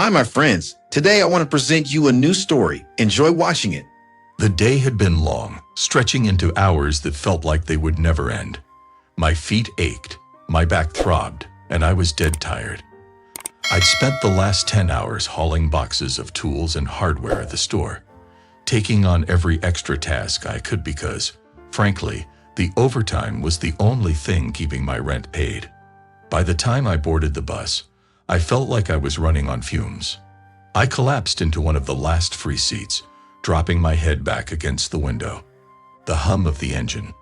Hi, my friends. Today I want to present you a new story. Enjoy watching it. The day had been long, stretching into hours that felt like they would never end. My feet ached, my back throbbed, and I was dead tired. I'd spent the last 10 hours hauling boxes of tools and hardware at the store, taking on every extra task I could because, frankly, the overtime was the only thing keeping my rent paid. By the time I boarded the bus, I felt like I was running on fumes. I collapsed into one of the last free seats, dropping my head back against the window. The hum of the engine,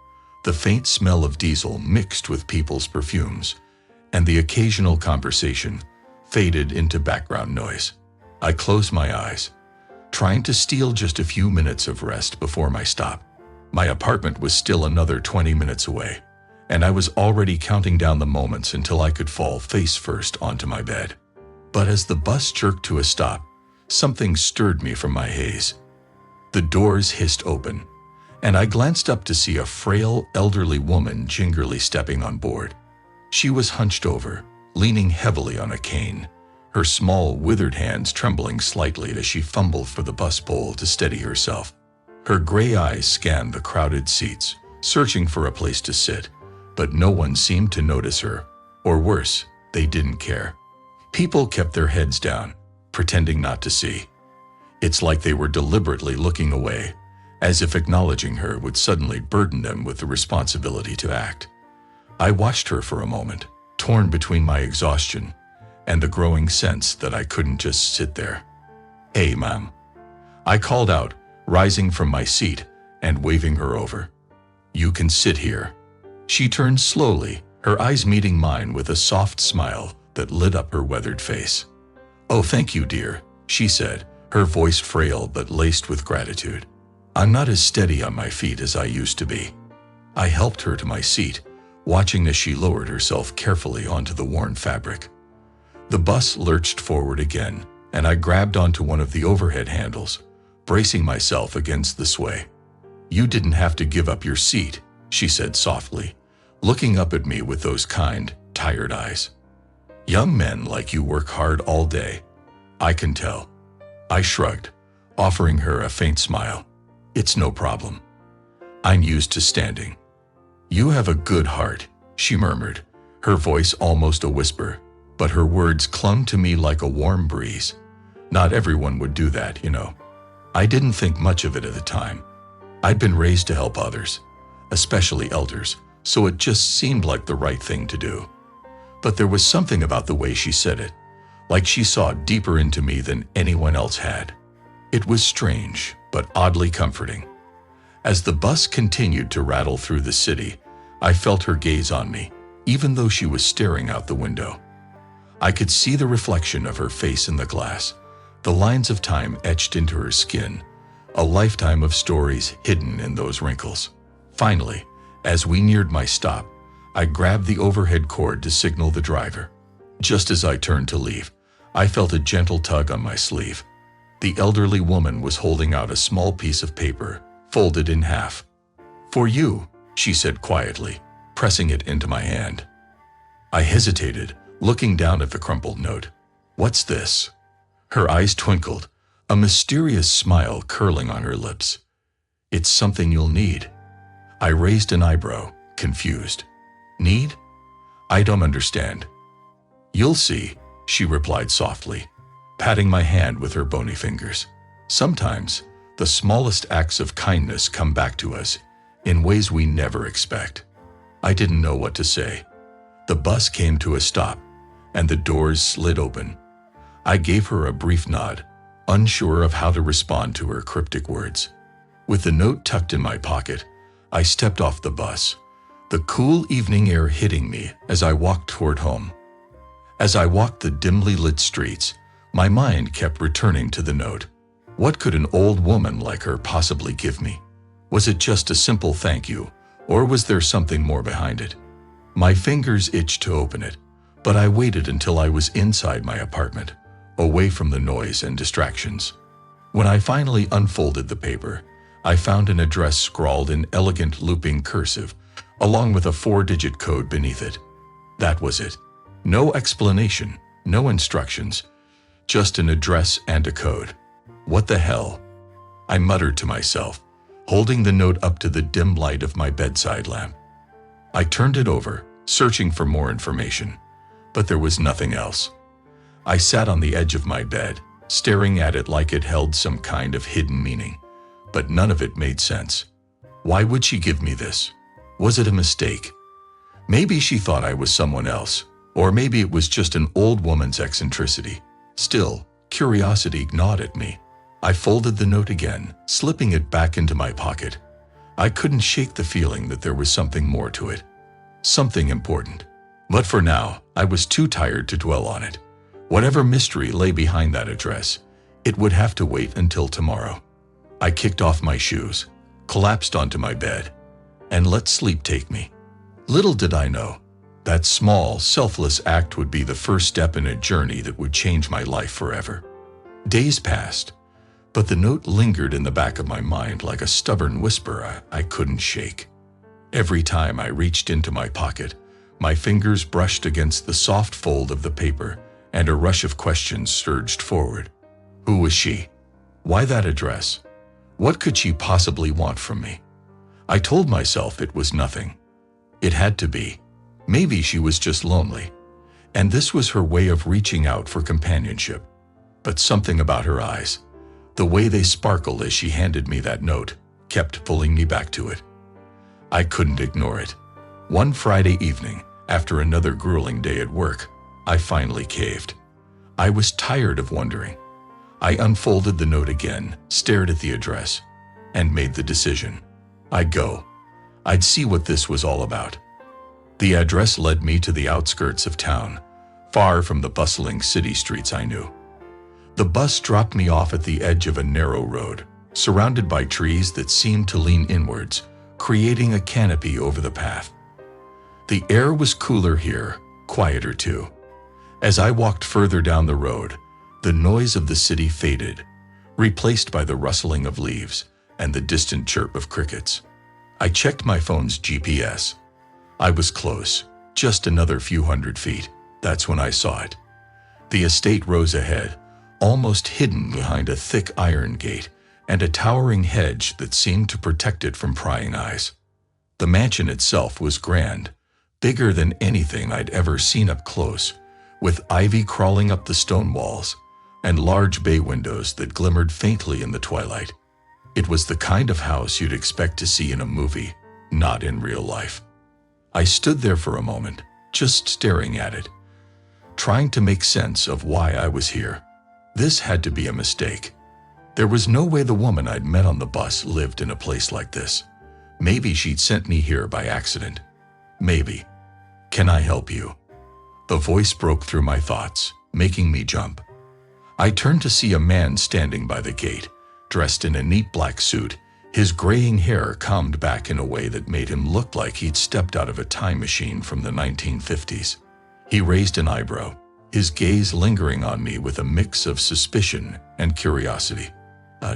the faint smell of diesel mixed with people's perfumes, and the occasional conversation faded into background noise. I closed my eyes, trying to steal just a few minutes of rest before my stop. My apartment was still another 20 minutes away, and I was already counting down the moments until I could fall face first onto my bed. But as the bus jerked to a stop, something stirred me from my haze. The doors hissed open, and I glanced up to see a frail, elderly woman gingerly stepping on board. She was hunched over, leaning heavily on a cane, her small, withered hands trembling slightly as she fumbled for the bus pole to steady herself. Her gray eyes scanned the crowded seats, searching for a place to sit, but no one seemed to notice her, or worse, they didn't care. People kept their heads down, pretending not to see. It's like they were deliberately looking away, as if acknowledging her would suddenly burden them with the responsibility to act. I watched her for a moment, torn between my exhaustion and the growing sense that I couldn't just sit there. "Hey, ma'am," I called out, rising from my seat and waving her over. "You can sit here." She turned slowly, her eyes meeting mine with a soft smile that lit up her weathered face. "Oh, thank you, dear," she said, her voice frail but laced with gratitude. "I'm not as steady on my feet as I used to be." I helped her to my seat, watching as she lowered herself carefully onto the worn fabric. The bus lurched forward again, and I grabbed onto one of the overhead handles, bracing myself against the sway. "You didn't have to give up your seat," she said softly, looking up at me with those kind, tired eyes. "Young men like you work hard all day. I can tell." I shrugged, offering her a faint smile. "It's no problem. I'm used to standing." "You have a good heart," she murmured, her voice almost a whisper, but her words clung to me like a warm breeze. Not everyone would do that, you know. I didn't think much of it at the time. I'd been raised to help others, especially elders, so it just seemed like the right thing to do. But there was something about the way she said it, like she saw deeper into me than anyone else had. It was strange, but oddly comforting. As the bus continued to rattle through the city, I felt her gaze on me, even though she was staring out the window. I could see the reflection of her face in the glass, the lines of time etched into her skin, a lifetime of stories hidden in those wrinkles. Finally, as we neared my stop, I grabbed the overhead cord to signal the driver. Just as I turned to leave, I felt a gentle tug on my sleeve. The elderly woman was holding out a small piece of paper, folded in half. "For you," she said quietly, pressing it into my hand. I hesitated, looking down at the crumpled note. "What's this?" Her eyes twinkled, a mysterious smile curling on her lips. "It's something you'll need." I raised an eyebrow, confused. "Need? I don't understand." "You'll see," she replied softly, patting my hand with her bony fingers. "Sometimes, the smallest acts of kindness come back to us in ways we never expect." I didn't know what to say. The bus came to a stop, and the doors slid open. I gave her a brief nod, unsure of how to respond to her cryptic words. With the note tucked in my pocket, I stepped off the bus, the cool evening air hitting me as I walked toward home. As I walked the dimly lit streets, my mind kept returning to the note. What could an old woman like her possibly give me? Was it just a simple thank you, or was there something more behind it? My fingers itched to open it, but I waited until I was inside my apartment, away from the noise and distractions. When I finally unfolded the paper, I found an address scrawled in elegant looping cursive, along with a 4-digit code beneath it. That was it. No explanation, no instructions, Just an address and a code. What the hell? I muttered to myself, holding the note up to the dim light of my bedside lamp. I turned it over, searching for more information, but there was nothing else. I sat on the edge of my bed, staring at it like it held some kind of hidden meaning, but none of it made sense. Why would she give me this? Was it a mistake? Maybe she thought I was someone else, or maybe it was just an old woman's eccentricity. Still, curiosity gnawed at me. I folded the note again, slipping it back into my pocket. I couldn't shake the feeling that there was something more to it. Something important. But for now, I was too tired to dwell on it. Whatever mystery lay behind that address, it would have to wait until tomorrow. I kicked off my shoes, collapsed onto my bed, and let sleep take me. Little did I know, that small, selfless act would be the first step in a journey that would change my life forever. Days passed, but the note lingered in the back of my mind like a stubborn whisper I couldn't shake. Every time I reached into my pocket, my fingers brushed against the soft fold of the paper, and a rush of questions surged forward. Who was she? Why that address? What could she possibly want from me? I told myself it was nothing. It had to be. Maybe she was just lonely, and this was her way of reaching out for companionship. But something about her eyes, the way they sparkled as she handed me that note, kept pulling me back to it. I couldn't ignore it. One Friday evening, after another grueling day at work, I finally caved. I was tired of wondering. I unfolded the note again, stared at the address, and made the decision. I'd go. I'd see what this was all about. The address led me to the outskirts of town, far from the bustling city streets I knew. The bus dropped me off at the edge of a narrow road, surrounded by trees that seemed to lean inwards, creating a canopy over the path. The air was cooler here, quieter too. As I walked further down the road, the noise of the city faded, replaced by the rustling of leaves and the distant chirp of crickets. I checked my phone's GPS. I was close, just another few hundred feet. That's when I saw it. The estate rose ahead, almost hidden behind a thick iron gate and a towering hedge that seemed to protect it from prying eyes. The mansion itself was grand, bigger than anything I'd ever seen up close, with ivy crawling up the stone walls and large bay windows that glimmered faintly in the twilight. It was the kind of house you'd expect to see in a movie, not in real life. I stood there for a moment, just staring at it, trying to make sense of why I was here. This had to be a mistake. There was no way the woman I'd met on the bus lived in a place like this. Maybe she'd sent me here by accident. Maybe. Can I help you? The voice broke through my thoughts, making me jump. I turned to see a man standing by the gate, dressed in a neat black suit, his graying hair combed back in a way that made him look like he'd stepped out of a time machine from the 1950s. He raised an eyebrow, his gaze lingering on me with a mix of suspicion and curiosity.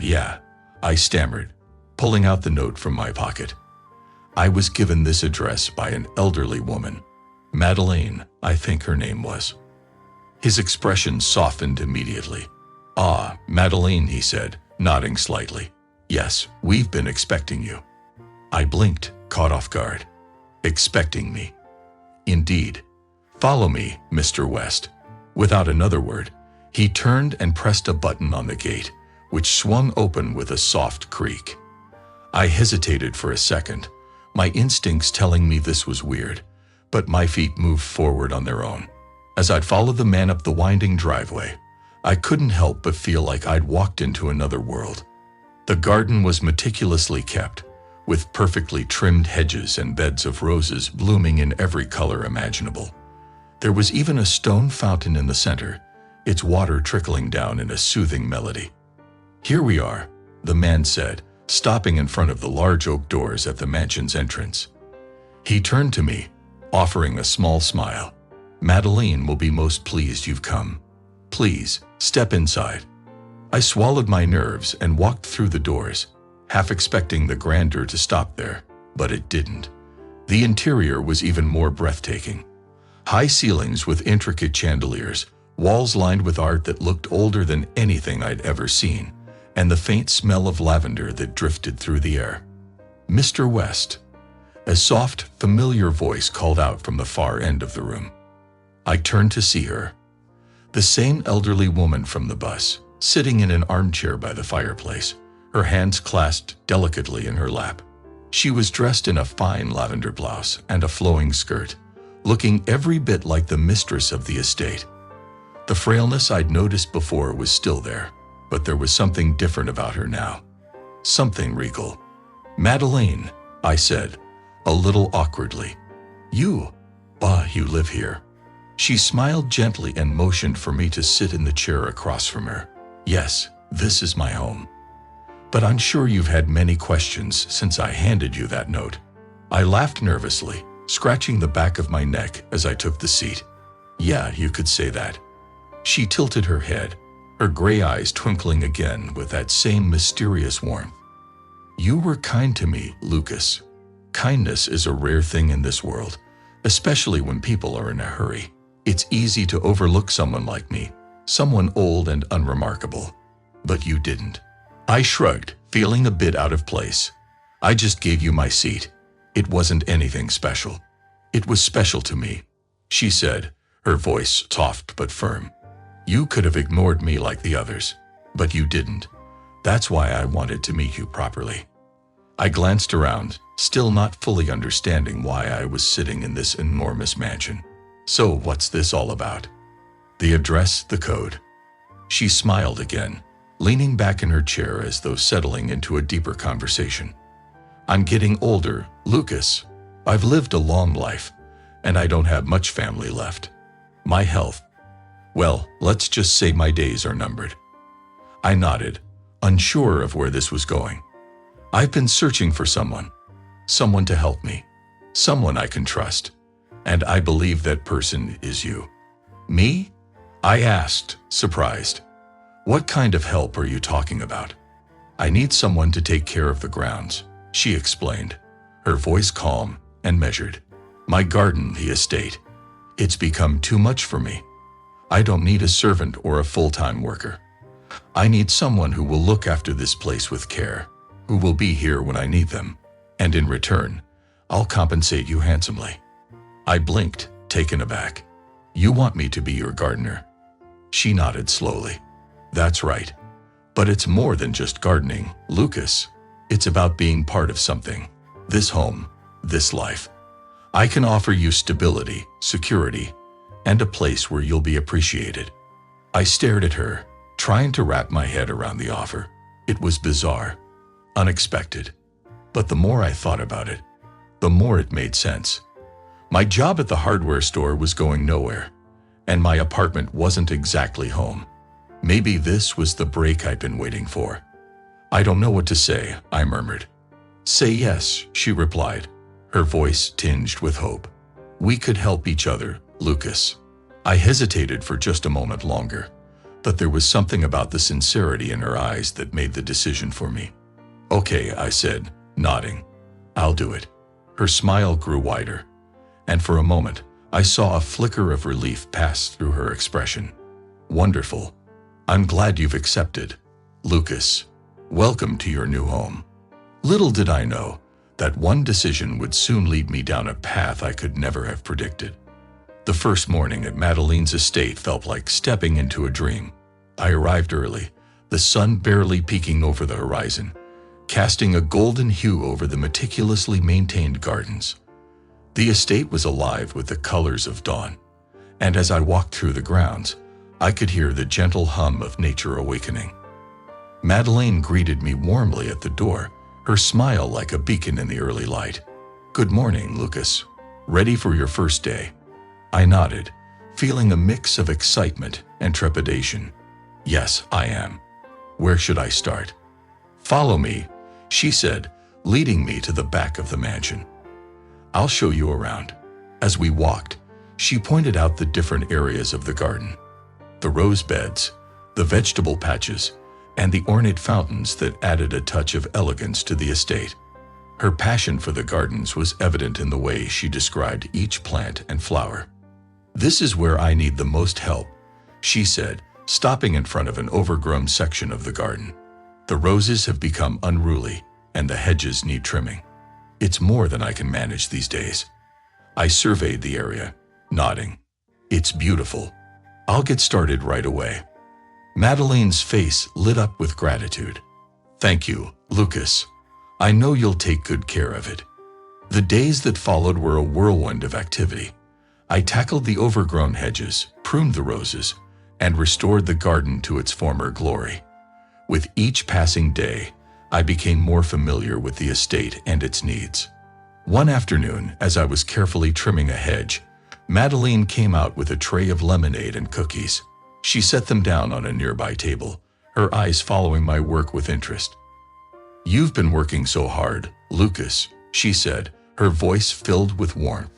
Yeah, I stammered, pulling out the note from my pocket. I was given this address by an elderly woman. Madeleine, I think her name was. His expression softened immediately. Ah, Madeleine, he said, nodding slightly. Yes, we've been expecting you. I blinked, caught off guard. Expecting me. Indeed. Follow me, Mr. West. Without another word, he turned and pressed a button on the gate, which swung open with a soft creak. I hesitated for a second, my instincts telling me this was weird, but my feet moved forward on their own. As I'd followed the man up the winding driveway, I couldn't help but feel like I'd walked into another world. The garden was meticulously kept, with perfectly trimmed hedges and beds of roses blooming in every color imaginable. There was even a stone fountain in the center, its water trickling down in a soothing melody. Here we are, the man said, stopping in front of the large oak doors at the mansion's entrance. He turned to me, offering a small smile. Madeleine will be most pleased you've come. Please, step inside. I swallowed my nerves and walked through the doors, half expecting the grandeur to stop there, but it didn't. The interior was even more breathtaking. High ceilings with intricate chandeliers, walls lined with art that looked older than anything I'd ever seen, and the faint smell of lavender that drifted through the air. "Mr. West," a soft, familiar voice called out from the far end of the room. I turned to see her. The same elderly woman from the bus, sitting in an armchair by the fireplace, her hands clasped delicately in her lap. She was dressed in a fine lavender blouse and a flowing skirt, looking every bit like the mistress of the estate. The frailness I'd noticed before was still there, but there was something different about her now. Something regal. "Madeleine," I said, a little awkwardly. You live here." She smiled gently and motioned for me to sit in the chair across from her. "Yes, this is my home. But I'm sure you've had many questions since I handed you that note." I laughed nervously, scratching the back of my neck as I took the seat. "Yeah, you could say that." She tilted her head, her gray eyes twinkling again with that same mysterious warmth. "You were kind to me, Lucas. Kindness is a rare thing in this world, especially when people are in a hurry. It's easy to overlook someone like me, someone old and unremarkable. But you didn't." I shrugged, feeling a bit out of place. "I just gave you my seat. It wasn't anything special." "It was special to me," she said, her voice soft but firm. "You could have ignored me like the others, but you didn't. That's why I wanted to meet you properly." I glanced around, still not fully understanding why I was sitting in this enormous mansion. "So what's this all about?" "The address, the code." She smiled again, leaning back in her chair as though settling into a deeper conversation. "I'm getting older, Lucas. I've lived a long life, and I don't have much family left. My health, well, let's just say my days are numbered." I nodded, unsure of where this was going. "I've been searching for someone to help me, someone I can trust, and I believe that person is you." "Me?" I asked, surprised. "What kind of help are you talking about?" "I need someone to take care of the grounds," she explained, her voice calm and measured. "My garden, the estate. It's become too much for me. I don't need a servant or a full-time worker. I need someone who will look after this place with care, who will be here when I need them, and in return, I'll compensate you handsomely." I blinked, taken aback. "You want me to be your gardener?" She nodded slowly. "That's right. But it's more than just gardening, Lucas. It's about being part of something. This home, this life. I can offer you stability, security, and a place where you'll be appreciated." I stared at her, trying to wrap my head around the offer. It was bizarre, unexpected. But the more I thought about it, the more it made sense. My job at the hardware store was going nowhere, and my apartment wasn't exactly home. Maybe this was the break I'd been waiting for. "I don't know what to say," I murmured. "Say yes," she replied, her voice tinged with hope. "We could help each other, Lucas." I hesitated for just a moment longer, but there was something about the sincerity in her eyes that made the decision for me. "Okay," I said, nodding. "I'll do it." Her smile grew wider, and for a moment, I saw a flicker of relief pass through her expression. "Wonderful. I'm glad you've accepted, Lucas. Welcome to your new home." Little did I know that one decision would soon lead me down a path I could never have predicted. The first morning at Madeleine's estate felt like stepping into a dream. I arrived early, the sun barely peeking over the horizon, casting a golden hue over the meticulously maintained gardens. The estate was alive with the colors of dawn, and as I walked through the grounds, I could hear the gentle hum of nature awakening. Madeleine greeted me warmly at the door, her smile like a beacon in the early light. "Good morning, Lucas. Ready for your first day?" I nodded, feeling a mix of excitement and trepidation. "Yes, I am. Where should I start?" "Follow me," she said, leading me to the back of the mansion. "I'll show you around." As we walked, she pointed out the different areas of the garden. The rose beds, the vegetable patches, and the ornate fountains that added a touch of elegance to the estate. Her passion for the gardens was evident in the way she described each plant and flower. "This is where I need the most help," she said, stopping in front of an overgrown section of the garden. The roses have become unruly, and the hedges need trimming. It's more than I can manage these days. I surveyed the area, nodding. It's beautiful. I'll get started right away. Madeline's face lit up with gratitude. Thank you, Lucas. I know you'll take good care of it. The days that followed were a whirlwind of activity. I tackled the overgrown hedges, pruned the roses, and restored the garden to its former glory. With each passing day, I became more familiar with the estate and its needs. One afternoon, as I was carefully trimming a hedge, Madeline came out with a tray of lemonade and cookies. She set them down on a nearby table, her eyes following my work with interest. "You've been working so hard, Lucas," she said, her voice filled with warmth.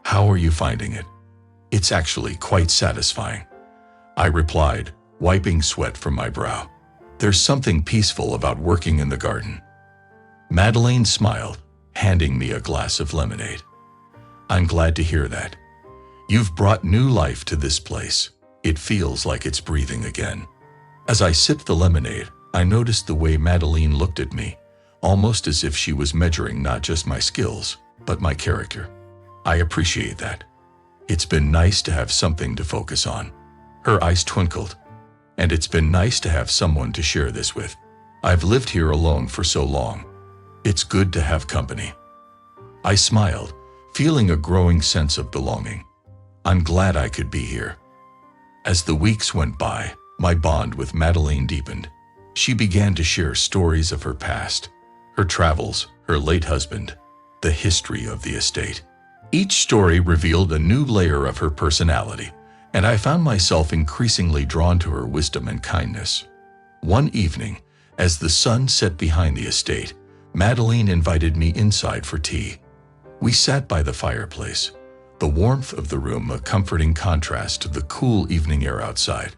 "How are you finding it?" "It's actually quite satisfying," I replied, wiping sweat from my brow. "There's something peaceful about working in the garden." Madeline smiled, handing me a glass of lemonade. "I'm glad to hear that. You've brought new life to this place. It feels like it's breathing again." As I sipped the lemonade, I noticed the way Madeline looked at me, almost as if she was measuring not just my skills, but my character. I appreciate that. It's been nice to have something to focus on. Her eyes twinkled. And it's been nice to have someone to share this with. I've lived here alone for so long. It's good to have company. I smiled, feeling a growing sense of belonging. I'm glad I could be here. As the weeks went by, my bond with Madeline deepened. She began to share stories of her past, her travels, her late husband, the history of the estate. Each story revealed a new layer of her personality, and I found myself increasingly drawn to her wisdom and kindness. One evening, as the sun set behind the estate, Madeline invited me inside for tea. We sat by the fireplace, the warmth of the room a comforting contrast to the cool evening air outside.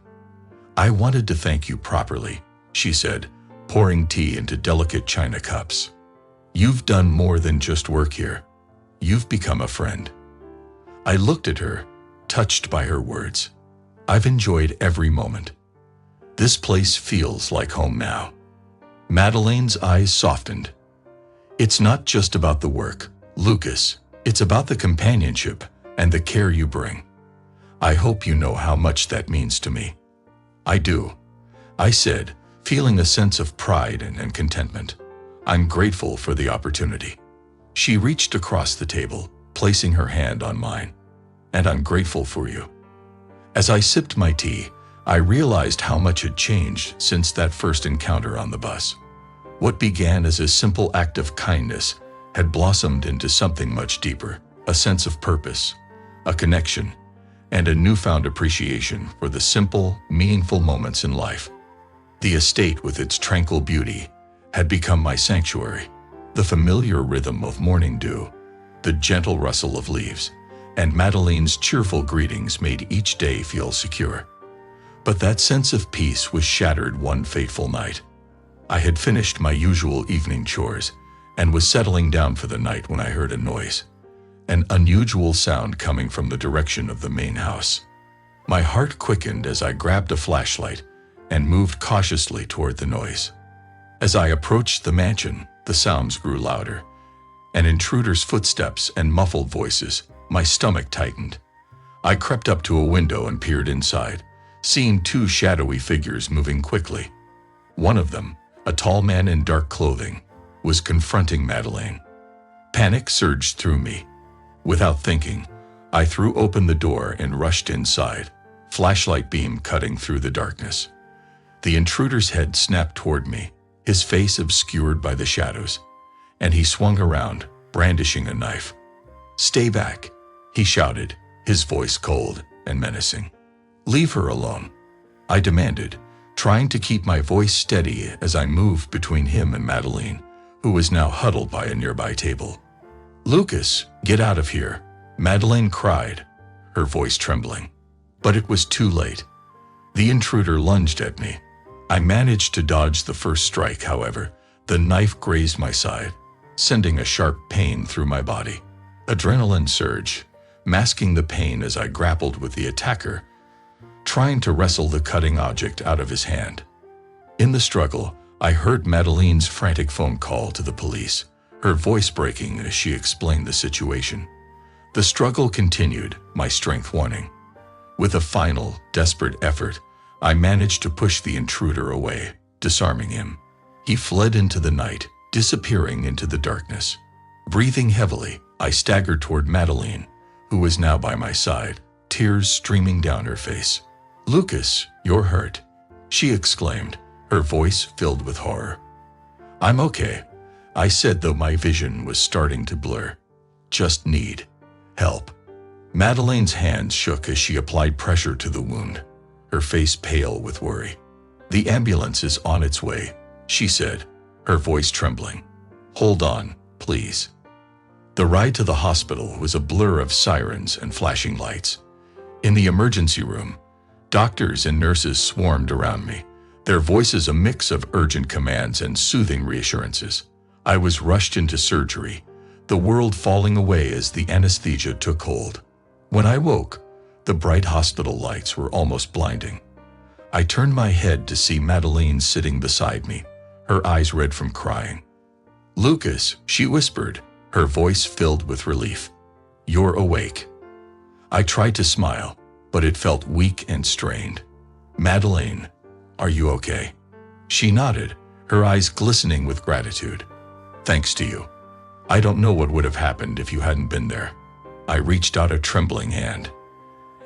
"I wanted to thank you properly," she said, pouring tea into delicate china cups. "You've done more than just work here. You've become a friend." I looked at her, touched by her words. I've enjoyed every moment. This place feels like home now. Madeline's eyes softened. "It's not just about the work, Lucas. It's about the companionship and the care you bring. I hope you know how much that means to me." "I do," I said, feeling a sense of pride and contentment. "I'm grateful for the opportunity." She reached across the table, placing her hand on mine. "And I'm grateful for you." As I sipped my tea, I realized how much had changed since that first encounter on the bus. What began as a simple act of kindness had blossomed into something much deeper, a sense of purpose, a connection, and a newfound appreciation for the simple, meaningful moments in life. The estate, with its tranquil beauty, had become my sanctuary. The familiar rhythm of morning dew, the gentle rustle of leaves, and Madeline's cheerful greetings made each day feel secure. But that sense of peace was shattered one fateful night. I had finished my usual evening chores and was settling down for the night when I heard a noise, an unusual sound coming from the direction of the main house. My heart quickened as I grabbed a flashlight and moved cautiously toward the noise. As I approached the mansion, the sounds grew louder. An intruder's footsteps and muffled voices. My stomach tightened. I crept up to a window and peered inside, seeing two shadowy figures moving quickly. One of them, a tall man in dark clothing, was confronting Madeline. Panic surged through me. Without thinking, I threw open the door and rushed inside, flashlight beam cutting through the darkness. The intruder's head snapped toward me, his face obscured by the shadows, and he swung around, brandishing a knife. "Stay back," he shouted, his voice cold and menacing. "Leave her alone," I demanded, trying to keep my voice steady as I moved between him and Madeline, who was now huddled by a nearby table. "Lucas, get out of here," Madeline cried, her voice trembling. But it was too late. The intruder lunged at me. I managed to dodge the first strike, however. The knife grazed my side, sending a sharp pain through my body. Adrenaline surged, masking the pain as I grappled with the attacker. trying to wrestle the cutting object out of his hand. In the struggle, I heard Madeleine's frantic phone call to the police, her voice breaking as she explained the situation. The struggle continued, my strength waning. With a final, desperate effort, I managed to push the intruder away, disarming him. He fled into the night, disappearing into the darkness. Breathing heavily, I staggered toward Madeleine, who was now by my side, tears streaming down her face. "Lucas, you're hurt," she exclaimed, her voice filled with horror. "I'm okay," I said, though my vision was starting to blur. "Just need help." Madeleine's hands shook as she applied pressure to the wound, her face pale with worry. "The ambulance is on its way," she said, her voice trembling. "Hold on, please." The ride to the hospital was a blur of sirens and flashing lights. In the emergency room, doctors and nurses swarmed around me, their voices a mix of urgent commands and soothing reassurances. I was rushed into surgery, the world falling away as the anesthesia took hold. When I woke, the bright hospital lights were almost blinding. I turned my head to see Madeleine sitting beside me, her eyes red from crying. "Lucas," she whispered, her voice filled with relief. "You're awake." I tried to smile, but it felt weak and strained. "Madeleine, are you okay?" She nodded, her eyes glistening with gratitude. "Thanks to you. I don't know what would have happened if you hadn't been there." I reached out a trembling hand,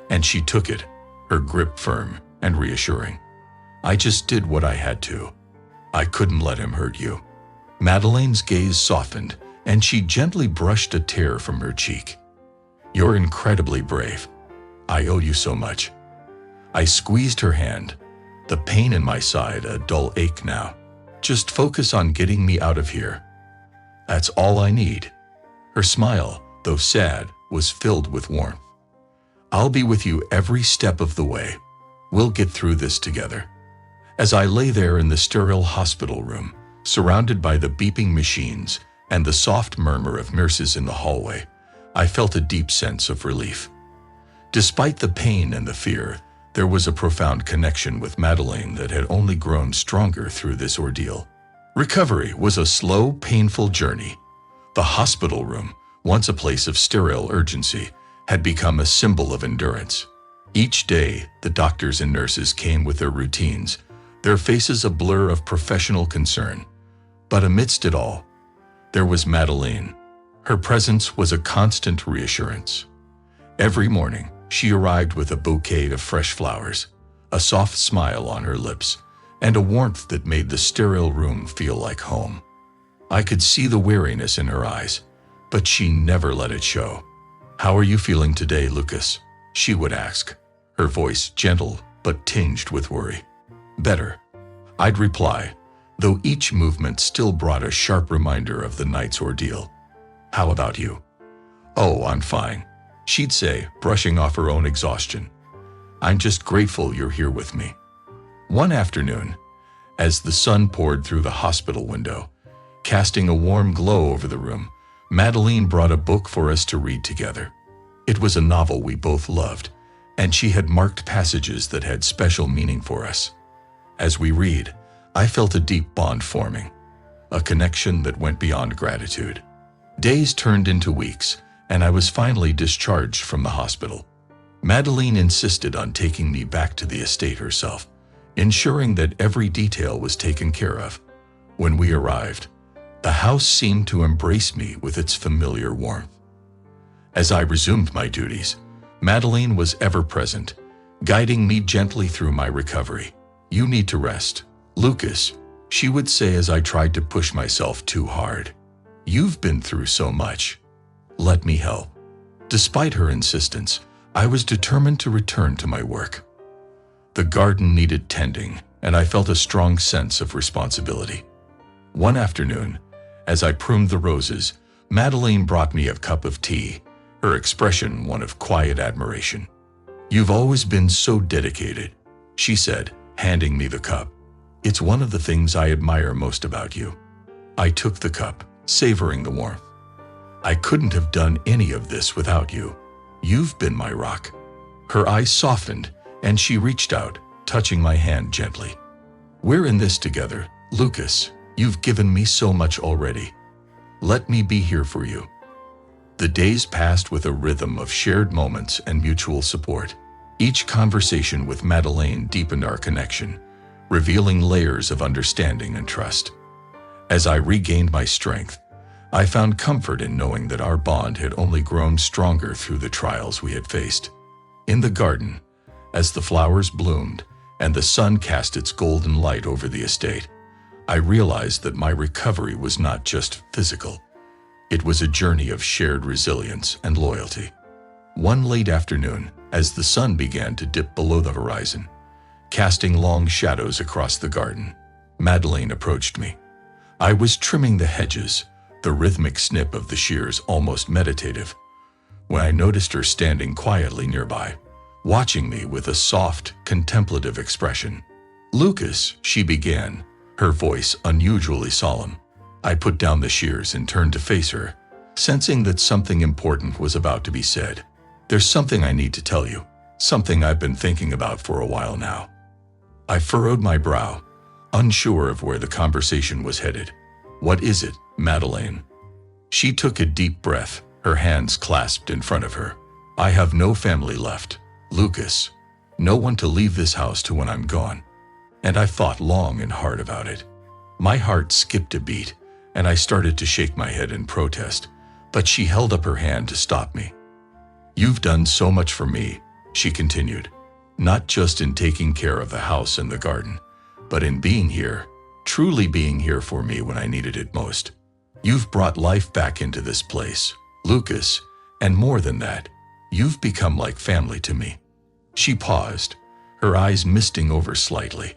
and she took it, her grip firm and reassuring. "I just did what I had to. I couldn't let him hurt you." Madeleine's gaze softened, and she gently brushed a tear from her cheek. "You're incredibly brave. I owe you so much." I squeezed her hand, the pain in my side a dull ache now. "Just focus on getting me out of here. That's all I need." Her smile, though sad, was filled with warmth. "I'll be with you every step of the way. We'll get through this together." As I lay there in the sterile hospital room, surrounded by the beeping machines and the soft murmur of nurses in the hallway, I felt a deep sense of relief. Despite the pain and the fear, there was a profound connection with Madeleine that had only grown stronger through this ordeal. Recovery was a slow, painful journey. The hospital room, once a place of sterile urgency, had become a symbol of endurance. Each day, the doctors and nurses came with their routines, their faces a blur of professional concern. But amidst it all, there was Madeleine. Her presence was a constant reassurance. Every morning, she arrived with a bouquet of fresh flowers, a soft smile on her lips, and a warmth that made the sterile room feel like home. I could see the weariness in her eyes, but she never let it show. "How are you feeling today, Lucas?" she would ask, her voice gentle but tinged with worry. "Better," I'd reply, though each movement still brought a sharp reminder of the night's ordeal. "How about you?" "Oh, I'm fine," she'd say, brushing off her own exhaustion. "I'm just grateful you're here with me." One afternoon, as the sun poured through the hospital window, casting a warm glow over the room, Madeleine brought a book for us to read together. It was a novel we both loved, and she had marked passages that had special meaning for us. As we read, I felt a deep bond forming, a connection that went beyond gratitude. Days turned into weeks, and I was finally discharged from the hospital. Madeleine insisted on taking me back to the estate herself, ensuring that every detail was taken care of. When we arrived, the house seemed to embrace me with its familiar warmth. As I resumed my duties, Madeleine was ever present, guiding me gently through my recovery. "You need to rest, Lucas," she would say as I tried to push myself too hard. "You've been through so much. Let me help." Despite her insistence, I was determined to return to my work. The garden needed tending, and I felt a strong sense of responsibility. One afternoon, as I pruned the roses, Madeleine brought me a cup of tea, her expression one of quiet admiration. "You've always been so dedicated," she said, handing me the cup. "It's one of the things I admire most about you." I took the cup, savoring the warmth. "I couldn't have done any of this without you. You've been my rock." Her eyes softened, and she reached out, touching my hand gently. "We're in this together, Lucas. You've given me so much already. Let me be here for you." The days passed with a rhythm of shared moments and mutual support. Each conversation with Madeleine deepened our connection, revealing layers of understanding and trust. As I regained my strength, I found comfort in knowing that our bond had only grown stronger through the trials we had faced. In the garden, as the flowers bloomed and the sun cast its golden light over the estate, I realized that my recovery was not just physical. It was a journey of shared resilience and loyalty. One late afternoon, as the sun began to dip below the horizon, casting long shadows across the garden, Madeleine approached me. I was trimming the hedges, the rhythmic snip of the shears almost meditative, when I noticed her standing quietly nearby, watching me with a soft, contemplative expression. "Lucas," she began, her voice unusually solemn. I put down the shears and turned to face her, sensing that something important was about to be said. "There's something I need to tell you, something I've been thinking about for a while now." I furrowed my brow, unsure of where the conversation was headed. "What is it, Madeleine?" She took a deep breath, her hands clasped in front of her. "I have no family left, Lucas. No one to leave this house to when I'm gone." And I thought long and hard about it. My heart skipped a beat, and I started to shake my head in protest, but she held up her hand to stop me. "You've done so much for me," she continued, "not just in taking care of the house and the garden, but in being here, truly being here for me when I needed it most. You've brought life back into this place, Lucas, and more than that, you've become like family to me." She paused, her eyes misting over slightly.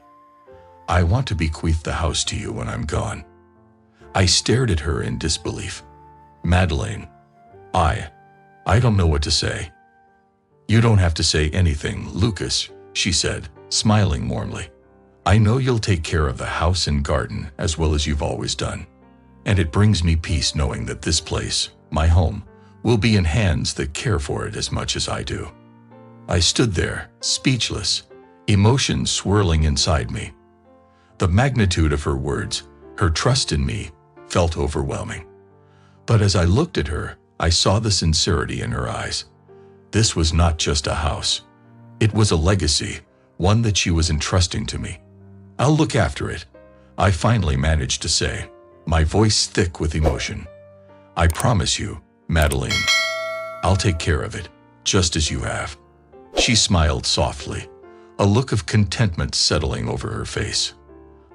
"I want to bequeath the house to you when I'm gone." I stared at her in disbelief. "Madeleine, I don't know what to say." "You don't have to say anything, Lucas," she said, smiling warmly. "I know you'll take care of the house and garden as well as you've always done. And it brings me peace knowing that this place, my home, will be in hands that care for it as much as I do." I stood there, speechless, emotions swirling inside me. The magnitude of her words, her trust in me, felt overwhelming. But as I looked at her, I saw the sincerity in her eyes. This was not just a house. It was a legacy, one that she was entrusting to me. "I'll look after it," I finally managed to say, my voice thick with emotion. "I promise you, Madeleine, I'll take care of it, just as you have." She smiled softly, a look of contentment settling over her face.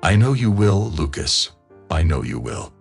"I know you will, Lucas. I know you will."